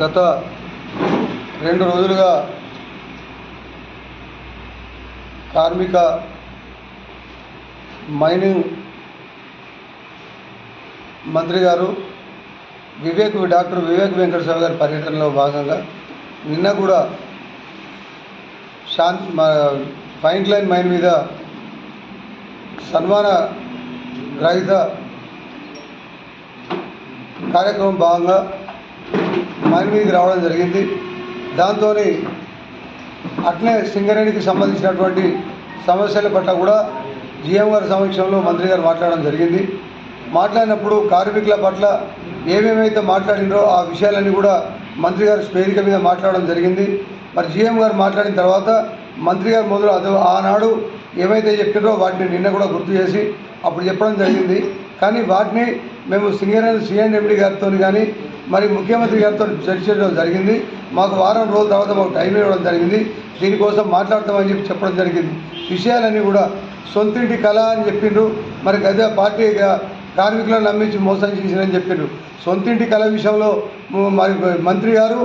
గత 2 రోజులుగా కార్మిక మైనింగ్ మంత్రి గారు డాక్టర్ వివేక్ వెంకటస్వామి గారి పర్యటనలో భాగంగా నిన్న కూడా పాయింట్ లైన్ మైన్ మీద సన్మాన గ్రహీత కార్యక్రమం భాగంగా మైన్ మీదకి రావడం జరిగింది. దాంతో అట్లే సింగరేణికి సంబంధించినటువంటి సమస్యల పట్ల కూడా జీఎం గారి సమక్షంలో మంత్రి గారు మాట్లాడడం జరిగింది. మాట్లాడినప్పుడు కార్మికుల పట్ల ఏమేమైతే మాట్లాడినరో ఆ విషయాలన్నీ కూడా మంత్రి గారు వేదిక మీద మాట్లాడడం జరిగింది. మరి జీఎం గారు మాట్లాడిన తర్వాత మంత్రి గారు మొదలు ఆనాడు ఏమైతే చెప్పినారో వాటిని నిన్న కూడా గుర్తు చేసి అప్పుడు చెప్పడం జరిగింది. కానీ వాటిని మేము సింగరేణి సిఎండి గారితో కానీ మరి ముఖ్యమంత్రి గారితో చర్చించడం జరిగింది. మాకు వారం రోజుల తర్వాత మాకు టైం ఇవ్వడం జరిగింది. దీనికోసం మాట్లాడతామని చెప్పడం జరిగింది. విషయాలన్నీ కూడా సొంతింటి కళ అని చెప్పిండ్రు. మరి గదే పార్టీ కార్మికులను నమ్మించి మోసం చేసిందని చెప్పిండ్రు. సొంతింటి కళ విషయంలో మరి మంత్రి గారు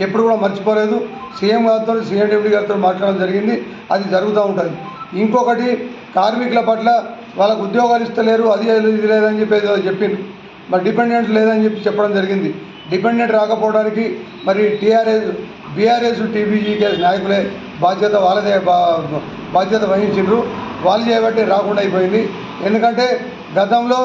ఎప్పుడు కూడా మర్చిపోలేదు. సీఎం గారితో సిఎండి గారితో మాట్లాడడం జరిగింది. అది జరుగుతూ ఉంటుంది. ఇంకొకటి కార్మికుల పట్ల వాళ్ళకు ఉద్యోగాలు ఇస్తలేరు, అది ఇది లేదని చెప్పేది చెప్పిండ్రు. మరి డిపెండెంట్ లేదని చెప్పడం జరిగింది. డిపెండెంట్ రాకపోవడానికి మరి బీఆర్ఎస్ టీబీజీకేఎస్ నాయకులే వాళ్ళదే బాధ్యత వహించిండ్రు. వాళ్ళు చేయబట్టి రాకుండా అయిపోయింది. ఎందుకంటే గతంలో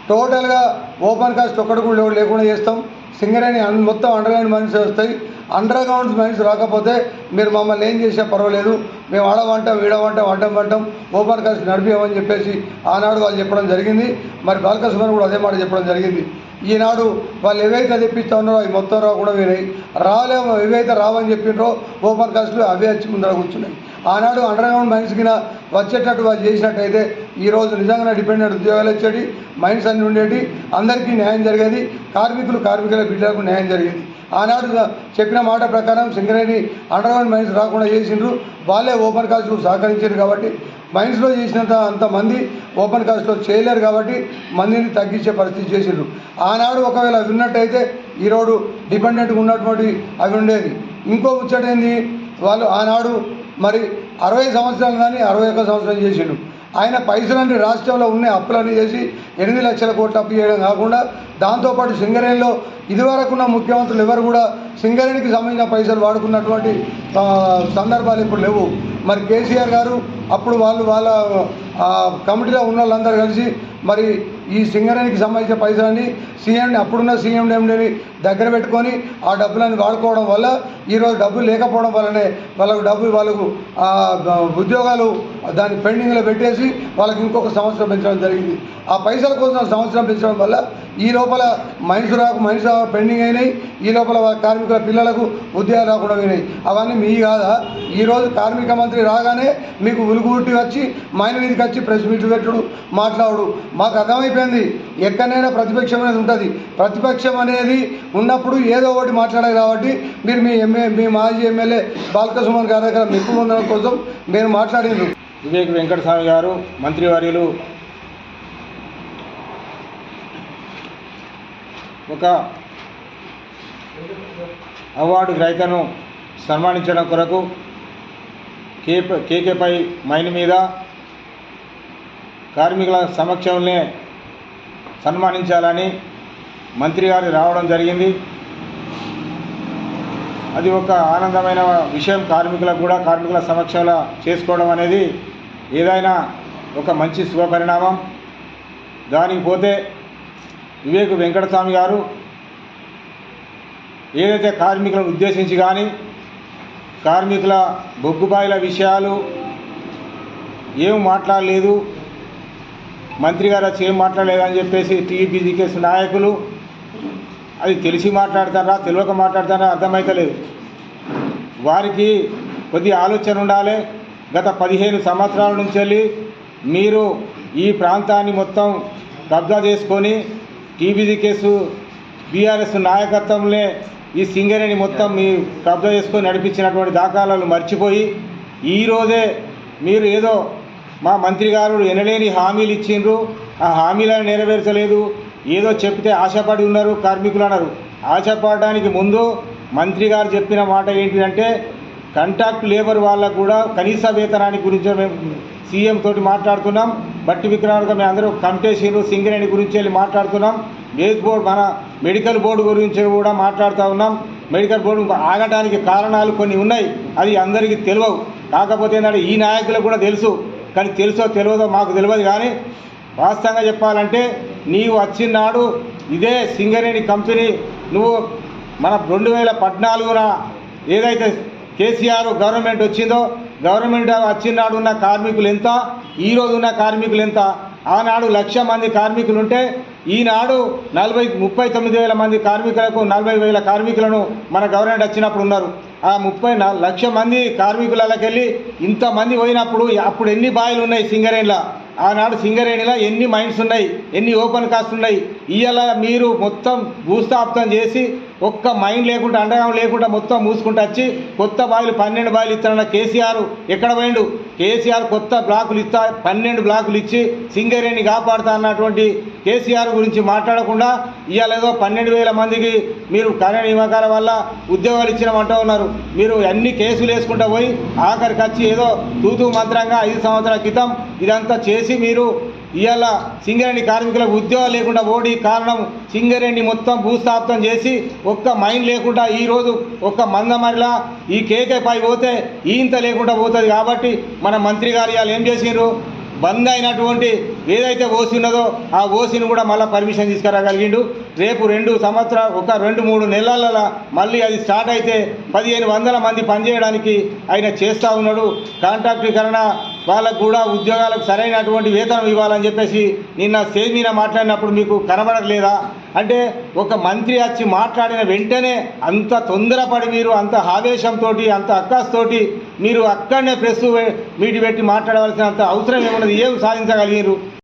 టోటల్గా ఓపెన్ కాస్ట్ ఒక్కడు కూడా లేకుండా చేస్తాం. సింగరేణి మొత్తం అండర్ గ్రౌండ్ మైన్స్ వస్తాయి. అండర్ గ్రౌండ్ మైన్స్ రాకపోతే మీరు మమ్మల్ని ఏం చేసినా పర్వాలేదు, మేము ఆడవంటాం ఈడవంటాం అడ్డం ఓపెన్ కాస్ట్ నడిపామని చెప్పేసి ఆనాడు వాళ్ళు చెప్పడం జరిగింది. మరి బాలకృష్ణ కూడా అదే మాట చెప్పడం జరిగింది. ఈనాడు వాళ్ళు ఏవైతే తెప్పిస్తా ఉన్నారో అవి మొత్తం కూడా వినాయి రాలేమో, ఏవైతే రావని చెప్పినారో ఓపెన్ కాస్ట్లు అవే వచ్చి ముందర కూర్చున్నాయి. ఆనాడు అండర్ గ్రౌండ్ మైన్స్ కింద వచ్చేటట్టు వాళ్ళు చేసినట్టయితే ఈరోజు నిజంగా డిపెండెంట్ ఉద్యోగాలు వచ్చేటి, మైన్స్ అన్నీ ఉండేటి, అందరికీ న్యాయం జరిగేది, కార్మికుల బిడ్డలకు న్యాయం జరిగేది. ఆనాడు చెప్పిన మాట ప్రకారం సింగరేణి అండర్ గ్రౌండ్ మైన్స్ రాకుండా చేసిండ్రు. వాళ్ళే ఓపెన్ కాస్ట్లు సహకరించారు కాబట్టి మైన్స్లో చేసినంత అంతమంది ఓపెన్ కాస్ట్లో చేయలేరు కాబట్టి మందిని తగ్గించే పరిస్థితి చేసిండ్రు. ఆనాడు ఒకవేళ అవి ఉన్నట్టయితే ఈరోజు డిపెండెంట్గా ఉన్నటువంటి అవి ఉండేది. ఇంకో ముచ్చటేంది, వాళ్ళు ఆనాడు మరి 60 సంవత్సరాలు కానీ 61 సంవత్సరం చేసిండు. ఆయన పైసలన్నీ రాష్ట్రంలో ఉన్న అప్పులన్నీ చేసి 8 లక్షల కోట్లు అప్పు చేయడం కాకుండా దాంతోపాటు సింగరేణిలో ఇదివరకున్న ముఖ్యమంత్రులు ఎవరు కూడా సింగరేణికి సంబంధించిన పైసలు వాడుకున్నటువంటి సందర్భాలు ఇప్పుడు లేవు. మరి కేసీఆర్ గారు అప్పుడు వాళ్ళ కమిటీలో ఉన్న వాళ్ళందరూ కలిసి మరి ఈ సింగరేణికి సంబంధించిన పైసలన్నీ అప్పుడున్న సీఎంని దగ్గర పెట్టుకొని ఆ డబ్బులన్నీ వాడుకోవడం వల్ల ఈరోజు డబ్బులు లేకపోవడం వల్లనే వాళ్ళకు ఉద్యోగాలు దాన్ని పెండింగ్లో పెట్టేసి వాళ్ళకి ఇంకొక సంవత్సరం పెంచడం జరిగింది. ఆ పైసల కోసం సంవత్సరం పెంచడం వల్ల ఈ లోపల మైన్స్ పెండింగ్ అయినాయి. ఈ లోపల కార్మికుల పిల్లలకు ఉద్యోగాలు రాకుండా అయినాయి. అవన్నీ మీ కాదా? ఈరోజు కార్మిక మంత్రి రాగానే మీకు ఉలుగుబుట్టి వచ్చి మైన్ మీదకి వచ్చి ప్రెస్ మీట్ పెట్టుడు మాట్లాడు. మాకు అర్థమైపోయింది ఎక్కడైనా ప్రతిపక్షం అనేది ఉంటుంది. ప్రతిపక్షం అనేది ఉన్నప్పుడు ఏదో ఒకటి మాట్లాడాలి కాబట్టి మీరు మీ మాజీ ఎమ్మెల్యే బాలకృష్ణ గారి దగ్గర మెప్పు పొందడం కోసం మీరు మాట్లాడిండ్రు. వివేక్ వెంకటస్వామి గారు మంత్రివర్యులు ఒక అవార్డు గ్రహీతను సన్మానించడం కొరకు కేకేపై మైన్ మీద కార్మికుల సమక్షంలోనే సన్మానించాలని మంత్రి గారు రావడం జరిగింది. అది ఒక ఆనందమైన విషయం. కార్మికులకు కూడా కార్మికుల సమక్షంలో చేసుకోవడం అనేది ఏదైనా ఒక మంచి శుభపరిణామం. దానికి పోతే వివేక్ వెంకటస్వామి గారు ఏదైతే కార్మికులను ఉద్దేశించి కానీ కార్మికుల బొగ్గుబాయిల విషయాలు ఏం మాట్లాడలేదు, మంత్రి గారు వచ్చి ఏం మాట్లాడలేదని చెప్పేసి టీబీజీకేఎస్ నాయకులు అది తెలిసి మాట్లాడతారా తెలియక మాట్లాడతారా అర్థమైతలేదు. వారికి కొద్ది ఆలోచన ఉండాలి. గత 15 సంవత్సరాల నుంచి వెళ్ళి మీరు ఈ ప్రాంతాన్ని మొత్తం కబ్జా చేసుకొని టీబీజీకేఎస్ బీఆర్ఎస్ నాయకత్వంలో ఈ సింగరేణి మొత్తం మీ కబ్జా చేసుకొని నడిపించినటువంటి దాఖలాలు మర్చిపోయి ఈరోజే మీరు ఏదో మా మంత్రి గారు ఎనలేని హామీలు ఇచ్చిండ్రు, ఆ హామీలను నెరవేర్చలేదు, ఏదో చెప్తే ఆశపడి ఉన్నారు కార్మికులు అన్నారు. ఆశపడడానికి ముందు మంత్రి గారు చెప్పిన మాట ఏంటిదంటే కాంట్రాక్ట్ లేబర్ వాళ్ళకు కూడా కనీస వేతనాన్ని గురించి మేము సీఎం తోటి మాట్లాడుతున్నాం. బట్టి విక్రమార్క మేము అందరూ కమిటేషన్లు సింగరేణి గురించి వెళ్ళి మాట్లాడుతున్నాం. బేస్ బోర్డు మన మెడికల్ బోర్డు గురించి కూడా మాట్లాడుతూ ఉన్నాం. మెడికల్ బోర్డు ఆగడానికి కారణాలు కొన్ని ఉన్నాయి, అది అందరికీ తెలియవు. కాకపోతే ఏంటంటే ఈ నాయకులకు కూడా తెలుసు, కానీ తెలుసో తెలియదో మాకు తెలియదు. కానీ వాస్తవంగా చెప్పాలంటే నీవు వచ్చినాడు ఇదే సింగరేణి కంపెనీ నువ్వు మన 2014న ఏదైతే కేసీఆర్ గవర్నమెంట్ వచ్చిందో గవర్నమెంట్ వచ్చినాడు ఉన్న కార్మికులు ఎంత, ఈరోజు ఉన్న కార్మికులు ఎంత? ఆనాడు 1,00,000 మంది కార్మికులు ఉంటే ఈనాడు 39,000 మంది కార్మికులకు 40,000 కార్మికులను మన గవర్నమెంట్ వచ్చినప్పుడు ఉన్నారు. ఆ 30,00,000 మంది కార్మికులకెళ్ళి ఇంతమంది పోయినప్పుడు అప్పుడు ఎన్ని బాయిలు ఉన్నాయి సింగరేణిలో? ఆనాడు సింగరేణిలో ఎన్ని మైన్స్ ఉన్నాయి, ఎన్ని ఓపెన్ కాస్ట్ ఉన్నాయి? ఇవాళ మీరు మొత్తం భూస్థాపితం చేసి ఒక్క మైన్ లేకుండా అండగాం లేకుండా మొత్తం మూసుకుంటూ వచ్చి కొత్త బాయిలు 12 బాయిలు ఇస్తానన్న కేసీఆర్ ఎక్కడ పోయిండు? కేసీఆర్ కొత్త బ్లాకులు ఇస్తా 12 బ్లాకులు ఇచ్చి సింగరేణి కాపాడుతా అన్నటువంటి కేసీఆర్ గురించి మాట్లాడకుండా ఇవాళ ఏదో 12,000 మందికి మీరు కార్య నియామకాల వల్ల ఉద్యోగాలు ఇచ్చినామంటూ ఉన్నారు. మీరు అన్ని కేసులు వేసుకుంటూ పోయి ఆఖరికి వచ్చి ఏదో తూతూ మంత్రంగా 5 సంవత్సరాల క్రితం ఇదంతా చేసి మీరు ఇవాళ సింగరేణి కార్మికులకు ఉద్యోగాలు లేకుండా ఓడి కారణం సింగరేణి మొత్తం భూస్థాపితం చేసి ఒక్క మైన్ లేకుండా ఈరోజు ఒక్క మందమరిలా ఈ కేకే పై పోతే ఈంత లేకుండా పోతుంది. కాబట్టి మన మంత్రి గారు ఇవాళ ఏం చేసిండ్రు? బంద్ అయినటువంటి ఏదైతే ఓసి ఉన్నదో ఆ ఓసిని కూడా మళ్ళీ పర్మిషన్ తీసుకురాగలిగిండు. రేపు 2 సంవత్సరాలు ఒక 2-3 నెలల మళ్ళీ అది స్టార్ట్ అయితే 1,500 మంది పనిచేయడానికి ఆయన చేస్తూ ఉన్నాడు. కాంట్రాక్టీకరణ వాళ్ళకు కూడా ఉద్యోగాలకు సరైనటువంటి వేతనం ఇవ్వాలని చెప్పేసి నిన్న స్టేజ్ మీద మాట్లాడినప్పుడు మీకు కనబడలేదా? అంటే ఒక మంత్రి వచ్చి మాట్లాడిన వెంటనే అంత తొందరపడి మీరు అంత ఆవేశంతో అంత అక్కస్తోటి మీరు అక్కడనే ప్రెస్ మీట్ పెట్టి మాట్లాడవలసినంత అవసరం ఏమున్నది? ఏం సాధించగలిగారు?